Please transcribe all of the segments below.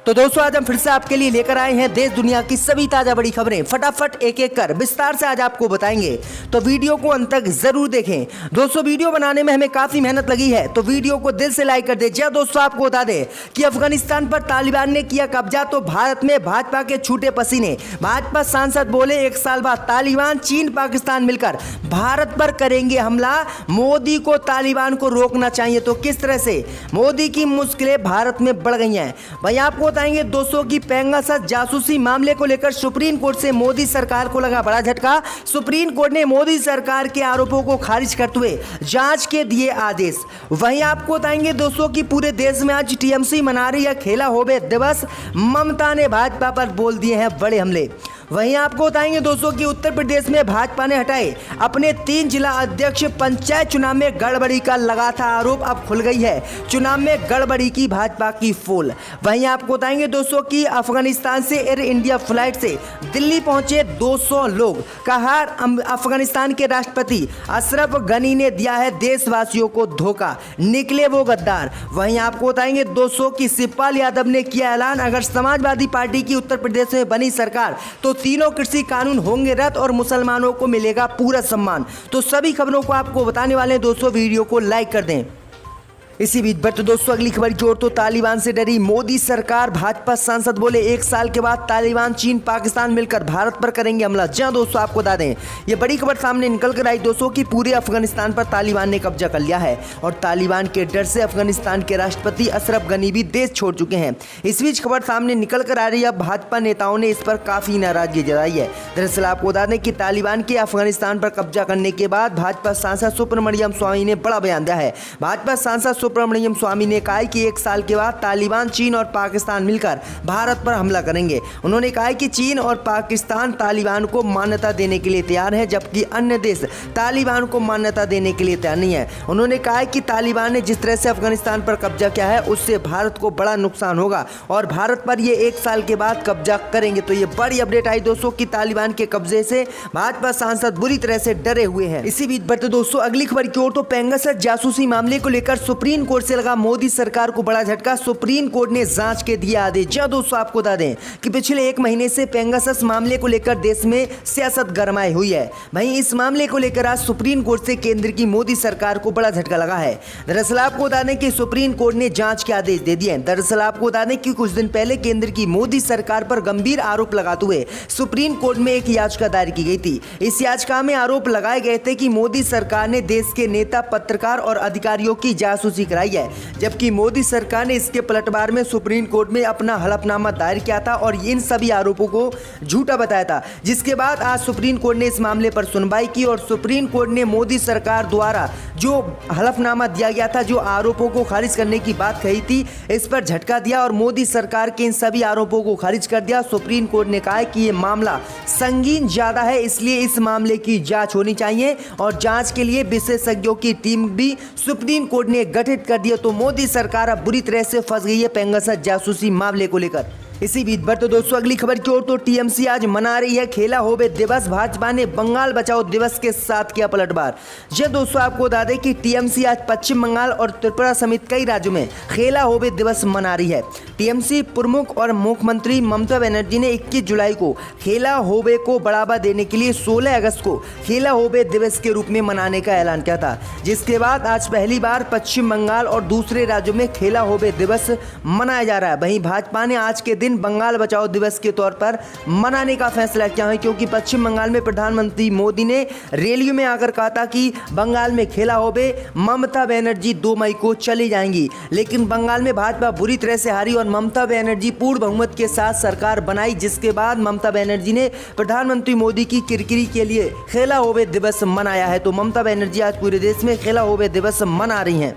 तो दोस्तों आज हम फिर से आपके लिए लेकर आए हैं देश दुनिया की सभी ताजा बड़ी खबरें। फटाफट एक एक कर विस्तार से आज आपको बताएंगे, तो वीडियो को अंत तक जरूर देखें। दोस्तों वीडियो बनाने में हमें काफी मेहनत लगी है, तो वीडियो को दिल से लाइक कर दें। जी दोस्तों, आपको बता दें कि अफगानिस्तान पर तालिबान ने किया कब्जा, तो भारत में भाजपा के छूटे पसीने। भाजपा सांसद बोले 1 साल बाद तालिबान, चीन, पाकिस्तान मिलकर भारत पर करेंगे हमला। मोदी को तालिबान को रोकना चाहिए। तो किस तरह से मोदी की मुश्किलें भारत में बढ़ गई हैं, वहीं आपको बताएंगे। दोस्तों की पेगासस जासूसी मामले को लेकर सुप्रीम कोर्ट से मोदी सरकार को लगा बड़ा झटका। सुप्रीम कोर्ट ने मोदी सरकार के आरोपों को खारिज करते हुए जांच के दिए आदेश। वहीं आपको बताएंगे दोस्तों की पूरे देश में आज टीएमसी मना रही है खेला होवे दिवस। ममता ने भाजपा पर बोल दिए हैं बड़े हमले। वहीं आपको बताएंगे दोस्तों कि उत्तर प्रदेश में भाजपा ने हटाए अपने 3 जिला अध्यक्ष। पंचायत चुनाव में गड़बड़ी का लगा था आरोप, अब खुल गई है चुनाव में गड़बड़ी की भाजपा की पोल। वहीं आपको बताएंगे दोस्तों कि अफगानिस्तान से एयर इंडिया फ्लाइट से दिल्ली पहुंचे 200 लोग। कहा अफगानिस्तान के राष्ट्रपति अशरफ गनी ने दिया है देशवासियों को धोखा, निकले वो गद्दार। वहीं आपको बताएंगे दोस्तों कि शिवपाल यादव ने किया ऐलान, अगर समाजवादी पार्टी की उत्तर प्रदेश में बनी सरकार तो तीनों कृषि कानून होंगे रद्द और मुसलमानों को मिलेगा पूरा सम्मान। तो सभी खबरों को आपको बताने वाले हैं दोस्तों, वीडियो को लाइक कर दें। इसी बीच बढ़ते दोस्तों अगली खबर की ओर। तो तालिबान से डरी मोदी सरकार, भाजपा सांसद बोले 1 साल के बाद तालिबान, चीन, पाकिस्तान मिलकर भारत पर करेंगे हमला। जी हां दोस्तों, आपको बता दें ये बड़ी खबर सामने निकल कर आई दोस्तों कि पूरे अफगानिस्तान पर तालिबान ने कब्जा कर लिया है और तालिबान के डर से अफगानिस्तान के राष्ट्रपति अशरफ गनी भी देश छोड़ चुके हैं। इस बीच खबर सामने निकल कर आ रही है, भाजपा नेताओं ने इस पर काफी नाराजगी जताई है। दरअसल आपको बता दें कि तालिबान के अफगानिस्तान पर कब्जा करने के बाद भाजपा सांसद सुब्रमण्यम स्वामी ने बड़ा बयान दिया है। भाजपा सांसद सुब्रमण्यम स्वामी ने कहा कि 1 साल के बाद तालिबान, चीन और पाकिस्तान मिलकर भारत पर हमला करेंगे। उन्होंने कहा कि चीन और पाकिस्तान तालिबान को मान्यता देने के लिए तैयार है, जबकि अन्य देश तालिबान को मान्यता देने के लिए तैयार नहीं है। उन्होंने कहा कि तालिबान ने जिस तरह से अफगानिस्तान पर कब्जा किया है उससे भारत को बड़ा नुकसान होगा और भारत पर ये 1 साल के बाद कब्जा करेंगे। तो ये बड़ी अपडेट आई दोस्तों कि तालिबान के कब्जे से भाजपा सांसद बुरी तरह से डरे हुए हैं। इसी बीच बढ़ते दोस्तों अगली खबर की ओर। तो पेगासस जासूसी मामले को लेकर सुप्रीम कोर्ट से लगा मोदी सरकार को बड़ा झटका। सुप्रीम कोर्ट ने जांच के दिए आदेश। जी दोस्तों, आपको बता दें कि पिछले 1 महीने से पेगासस मामले को लेकर देश में सियासत गरमाई हुई है। वहीं इस मामले को लेकर आज सुप्रीम कोर्ट से केंद्र की मोदी सरकार को बड़ा झटका लगा है। दरअसल आपको बता दें कि सुप्रीम कोर्ट ने जांच के आदेश दे दिए हैं। दरअसल आपको बता दें कि कुछ दिन पहले केंद्र की मोदी सरकार पर गंभीर आरोप लगाते हुए सुप्रीम कोर्ट में एक याचिका दायर की गई थी। इस याचिका में आरोप लगाए गए थे कि मोदी सरकार ने देश के नेता, पत्रकार और अधिकारियों की जासूसी कराई है, जबकि मोदी सरकार ने इसके पलटवार में सुप्रीम कोर्ट में अपना हलफनामा दायर किया था और इन सभी आरोपों को झूठा बताया था। जिसके बाद आज सुप्रीम कोर्ट ने इस मामले पर सुनवाई की और सुप्रीम कोर्ट ने मोदी सरकार द्वारा जो हलफनामा दिया गया था, जो आरोपों को खारिज करने की बात कही थी, इस पर झटका दिया और मोदी सरकार के इन सभी आरोपों को खारिज कर दिया। सुप्रीम कोर्ट ने कहा कि ये मामला संगीन ज्यादा है, इसलिए इस मामले की जांच होनी चाहिए और जांच के लिए विशेषज्ञों की टीम भी सुप्रीम कोर्ट ने गठित कर दिया। तो मोदी सरकार अब बुरी तरह से फंस गई है पेगासस जासूसी मामले को लेकर। इसी बीच बढ़ते दोस्तों अगली खबर की ओर। तो टीएमसी आज मना रही है खेला होवे दिवस। भाजपा ने बंगाल बचाओ दिवस के साथ किया पलटवार। जी दोस्तों, आपको बता दें कि टीएमसी आज पश्चिम बंगाल और त्रिपुरा समेत कई राज्यों में खेला होवे दिवस मना रही है। टीएमसी प्रमुख और मुख्यमंत्री ममता बनर्जी ने 21 जुलाई को खेला होवे को बढ़ावा देने के लिए 16 अगस्त को खेला होवे दिवस के रूप में मनाने का ऐलान किया था, जिसके बाद आज पहली बार पश्चिम बंगाल और दूसरे राज्यों में खेला होवे दिवस मनाया जा रहा है। वहीं भाजपा ने आज के दिन बंगाल बचाओ दिवस के तौर पर मनाने का फैसला किया है, क्योंकि पश्चिम बंगाल में प्रधानमंत्री मोदी ने रैलियों में आकर कहा था कि बंगाल में खेला होवे, ममता बनर्जी 2 मई को चली जाएंगी। लेकिन बंगाल में भाजपा बुरी तरह से हारी और ममता बनर्जी पूर्ण बहुमत के साथ सरकार बनाई, जिसके बाद ममता बनर्जी ने प्रधानमंत्री मोदी की किरकिरी के लिए खेला होवे दिवस मनाया है। तो ममता बनर्जी आज पूरे देश में खेला होवे दिवस मना रही हैं।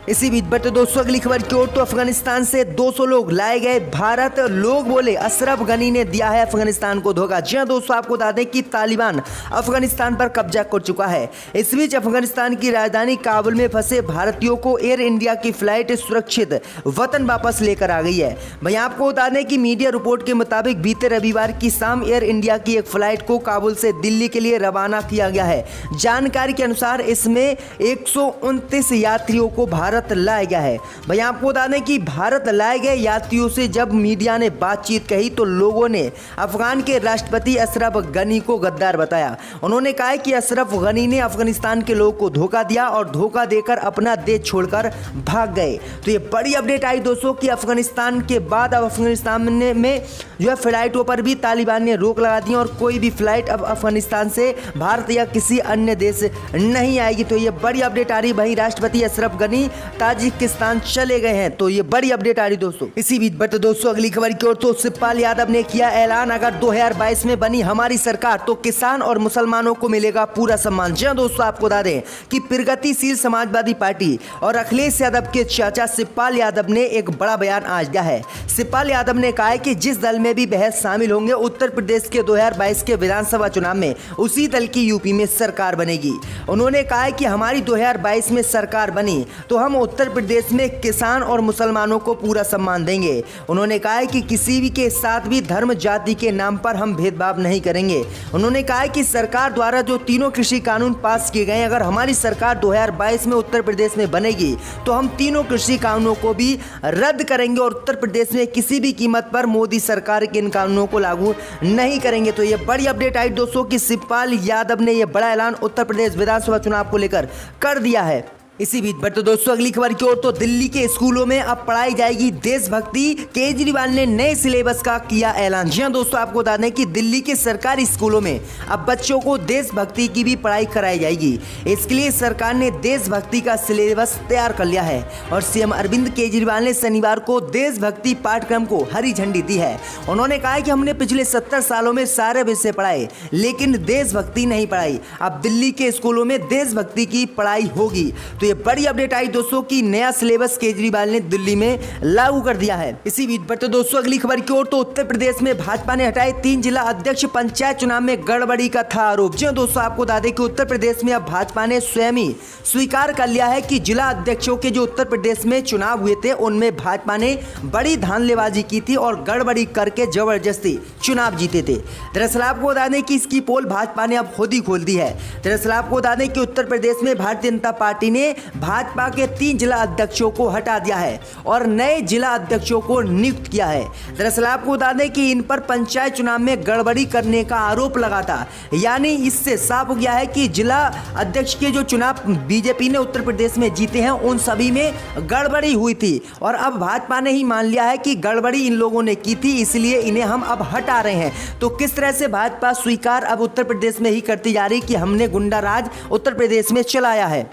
इसी बीच बढ़ते दोस्तों अगली खबर की ओर। तो अफगानिस्तान से 200 लोग लाए गए भारत। लोग बोले अशरफ गनी ने दिया है अफगानिस्तान को धोखा। जी हां दोस्तों, आपको बता दें कि तालिबान अफगानिस्तान पर कब्जा कर चुका है। इस बीच अफगानिस्तान की राजधानी काबुल में फंसे भारतीयों को एयर इंडिया की फ्लाइट सुरक्षित वतन वापस लेकर आ गई है। वहीं आपको बता दें कि मीडिया रिपोर्ट के मुताबिक बीते रविवार की शाम एयर इंडिया की एक फ्लाइट को काबुल से दिल्ली के लिए रवाना किया गया है। जानकारी के अनुसार इसमें 129 यात्रियों को भारत भारत लाया गया है। भाई आपको बता दें कि भारत लाए गए यात्रियों से जब मीडिया ने बातचीत कही तो लोगों ने अफगान के राष्ट्रपति अशरफ गनी को गद्दार बताया। उन्होंने कहा कि अशरफ गनी ने अफगानिस्तान के लोगों को धोखा दिया और धोखा देकर अपना देश छोड़कर भाग गए। तो ये बड़ी अपडेट आई दोस्तों कि अफगानिस्तान के बाद अब अफगानिस्तान में जो है फ्लाइटों पर भी तालिबान ने रोक लगा दी और कोई भी फ्लाइट अब अफगानिस्तान से भारत या किसी अन्य देश नहीं आएगी। तो ये बड़ी अपडेट आ रही। वहीं राष्ट्रपति अशरफ गनी ताजिकिस्तान चले गए हैं। तो ये बड़ी अपडेट आ रही दोस्तों। इसी बीच बढ़ते दोस्तों अगली खबर की ओर। तो शिवपाल यादव ने किया ऐलान, अगर 2022 में बनी हमारी सरकार तो किसान और मुसलमानों को मिलेगा पूरा सम्मान। जी दोस्तों, आपको बता दें कि प्रगतिशील समाजवादी पार्टी और अखिलेश यादव के चाचा शिवपाल यादव ने एक बड़ा बयान आज दिया है। शिवपाल यादव ने कहा है कि जिस दल में भी बहस शामिल होंगे उत्तर प्रदेश के 2022 के विधानसभा चुनाव में उसी दल की यूपी में सरकार बनेगी। उन्होंने कहा है कि हमारी 2022 में सरकार बनी तो हम उत्तर प्रदेश में किसान और मुसलमानों को पूरा सम्मान देंगे। उन्होंने कहा है कि किसी भी के साथ भी धर्म जाति के नाम पर हम भेदभाव नहीं करेंगे। उन्होंने कहा है कि सरकार द्वारा जो तीनों कृषि कानून पास किए गए, अगर हमारी सरकार 2022 में उत्तर प्रदेश में बनेगी तो हम तीनों कृषि कानूनों को भी रद्द करेंगे और उत्तर प्रदेश में किसी भी कीमत पर मोदी सरकार के इन कानूनों को लागू नहीं करेंगे। तो ये बड़ी अपडेट आई दोस्तों कि शिवपाल यादव ने यह बड़ा ऐलान उत्तर प्रदेश विधानसभा चुनाव को लेकर कर दिया है। इसी बीच बढ़ते दोस्तों अगली खबर की ओर। तो दिल्ली के स्कूलों में अब पढ़ाई जाएगी देशभक्ति, केजरीवाल ने नए सिलेबस का किया ऐलान। जी हां दोस्तों, आपको बता दें कि दिल्ली के सरकारी स्कूलों में अब बच्चों को देशभक्ति की भी पढ़ाई कराई जाएगी। इसके लिए सरकार ने देशभक्ति का सिलेबस तैयार कर लिया है और सीएम अरविंद केजरीवाल ने शनिवार को देशभक्ति पाठ्यक्रम को हरी झंडी दी है। उन्होंने कहा कि हमने पिछले 70 सालों में सारे विषय पढ़ाए लेकिन देशभक्ति नहीं पढ़ाई। अब दिल्ली के स्कूलों में देशभक्ति की पढ़ाई होगी। तो ये बड़ी अपडेट आई दोस्तों कि नया सिलेबस केजरीवाल ने दिल्ली में लागू कर दिया है। इसी बीच बढ़ते दोस्तों अगली खबर की ओर। तो उत्तर प्रदेश में भाजपा ने हटाए 3 जिला अध्यक्ष, पंचायत चुनाव में गड़बड़ी का था आरोप। जी दोस्तों, आपको बता दें कि उत्तर प्रदेश में अब भाजपा ने स्वयं ही स्वीकार कर लिया है कि जिला अध्यक्षों के जो उत्तर प्रदेश में चुनाव हुए थे उनमें भाजपा ने बड़ी धांधलीबाजी की थी और गड़बड़ी करके जबरदस्ती चुनाव जीते थे। दरअसल आपको बता दें कि इसकी पोल भाजपा ने अब खुद ही खोल दी है। दरअसल आपको बता दें कि उत्तर प्रदेश में भारतीय जनता पार्टी ने भाजपा के 3 जिला अध्यक्षों को हटा दिया है और नए जिला अध्यक्षों को नियुक्त किया है। दरअसल आपको बता दें कि इन पर पंचायत चुनाव में गड़बड़ी करने का आरोप लगा था। यानी इससे साफ हो गया है कि जिला अध्यक्ष के जो चुनाव बीजेपी ने उत्तर प्रदेश में जीते हैं उन सभी में गड़बड़ी हुई थी और अब भाजपा ने ही मान लिया है कि गड़बड़ी इन लोगों ने की थी, इसलिए इन्हें हम अब हटा रहे हैं। तो किस तरह से भाजपा स्वीकार अब उत्तर प्रदेश में ही करती जा रही कि हमने गुंडा राज उत्तर प्रदेश में चलाया है।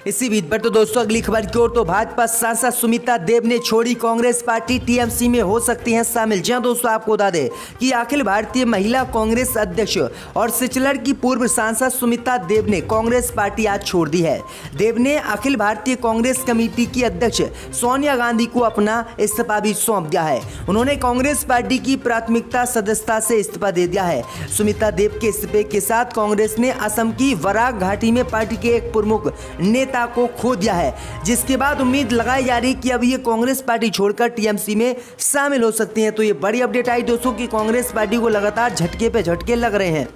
इसी बीच पर तो दोस्तों अगली खबर की ओर। तो भाजपा सांसद सुमिता देव ने छोड़ी कांग्रेस पार्टी, टीएमसी में हो सकती हैं शामिल। जी दोस्तों, आपको बता दें कि अखिल भारतीय महिला कांग्रेस अध्यक्ष और सिचलर की पूर्व सांसद सुमिता देव ने कांग्रेस पार्टी आज छोड़ दी है। देव ने अखिल भारतीय कांग्रेस कमेटी की अध्यक्ष सोनिया गांधी को अपना इस्तीफा भी सौंप दिया है। उन्होंने कांग्रेस पार्टी की प्राथमिकता सदस्यता से इस्तीफा दे दिया है। सुमिता देव के इस्तीफे के साथ कांग्रेस ने असम की वराग घाटी में पार्टी के एक प्रमुख नेता को खो दिया है, जिसके बाद उम्मीद लगाई जा रही कि अब ये कांग्रेस पार्टी छोड़कर टीएमसी में शामिल हो सकती हैं। तो ये बड़ी अपडेट आई दोस्तों कि कांग्रेस पार्टी को लगातार झटके पे झटके लग रहे हैं।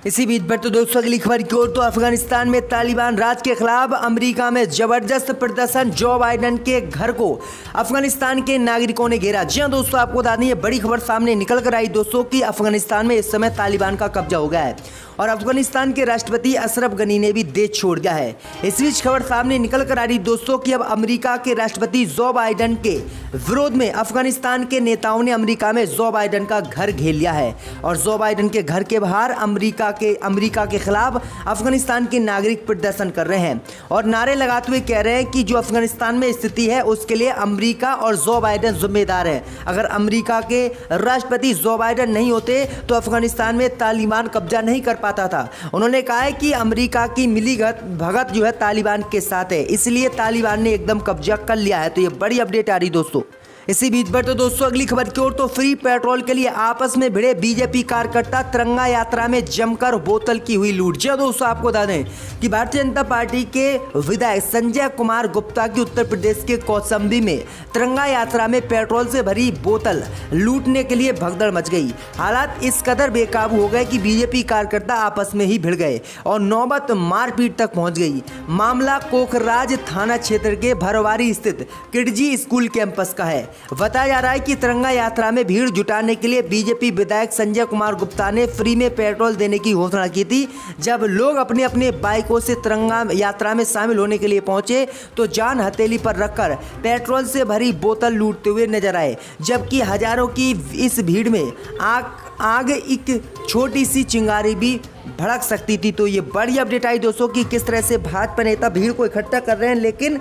इसी बीच बढ़ते दोस्तों अगली खबर की ओर। तो अफगानिस्तान में तालिबान राज के खिलाफ अमेरिका में जबरदस्त प्रदर्शन, जो बाइडेन के घर को अफगानिस्तान के नागरिकों ने घेरा। जी हां दोस्तों, आपको बता दें ये बड़ी खबर सामने निकल कर आई दोस्तों कि अफगानिस्तान में इस समय तालिबान का कब्जा हो गया है और अफगानिस्तान के राष्ट्रपति अशरफ गनी ने भी देश छोड़ दिया है। इस बीच खबर सामने निकल कर आ रही दोस्तों कि अब अमेरिका के राष्ट्रपति जो बाइडेन के विरोध में अफगानिस्तान के नेताओं ने अमेरिका में जो बाइडेन का घर घेर लिया है और जो बाइडेन के घर के बाहर अमेरिका के खिलाफ अफगानिस्तान के नागरिक प्रदर्शन कर रहे हैं और नारे लगाते हुए कह रहे हैं कि जो अफगानिस्तान में स्थिति है उसके लिए अमेरिका और जो बाइडेन जिम्मेदार है। अगर अमेरिका के राष्ट्रपति जो बाइडेन नहीं होते तो अफगानिस्तान में तालिबान कब्जा नहीं कर पाता था। उन्होंने कहा है कि अमेरिका की मिली भगत जो है तालिबान के साथ है, इसलिए तालिबान ने एकदम कब्जा कर लिया है। तो ये बड़ी अपडेट आ रही दोस्तों। इसी बीच पर तो दोस्तों अगली खबर की ओर, तो फ्री पेट्रोल के लिए आपस में भिड़े बीजेपी कार्यकर्ता, तिरंगा यात्रा में जमकर बोतल की हुई लूट। जी दोस्तों, आपको बता दें कि भारतीय जनता पार्टी के विधायक संजय कुमार गुप्ता की उत्तर प्रदेश के कौशाम्बी में तिरंगा यात्रा में पेट्रोल से भरी बोतल लूटने के लिए भगदड़ मच गई। हालात इस कदर बेकाबू हो गए कि बीजेपी कार्यकर्ता आपस में ही भिड़ गए और नौबत मारपीट तक पहुंच गई। मामला कोखराज थाना क्षेत्र के भरवारी स्थित किडजी स्कूल कैंपस का है। बताया जा रहा है कि तिरंगा यात्रा में भीड़ जुटाने के लिए बीजेपी विधायक संजय कुमार गुप्ता ने फ्री में पेट्रोल देने की घोषणा की थी। जब लोग अपने अपने बाइकों से तिरंगा यात्रा में शामिल होने के लिए पहुंचे तो जान हथेली पर रखकर पेट्रोल से भरी बोतल लूटते हुए नजर आए। जबकि हजारों की इस भीड़ में आग एक छोटी सी चिंगारी भी भड़क सकती थी। तो ये बड़ी अपडेट आई दोस्तों कि किस तरह से भाजपा नेता भीड़ को इकट्ठा कर रहे हैं, लेकिन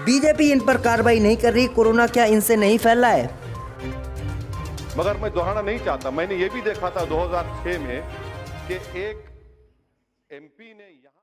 बीजेपी इन पर कार्रवाई नहीं कर रही। कोरोना क्या इनसे नहीं फैल रहा है? मगर मैं दोहराना नहीं चाहता। मैंने ये भी देखा था 2006 में कि एक एमपी ने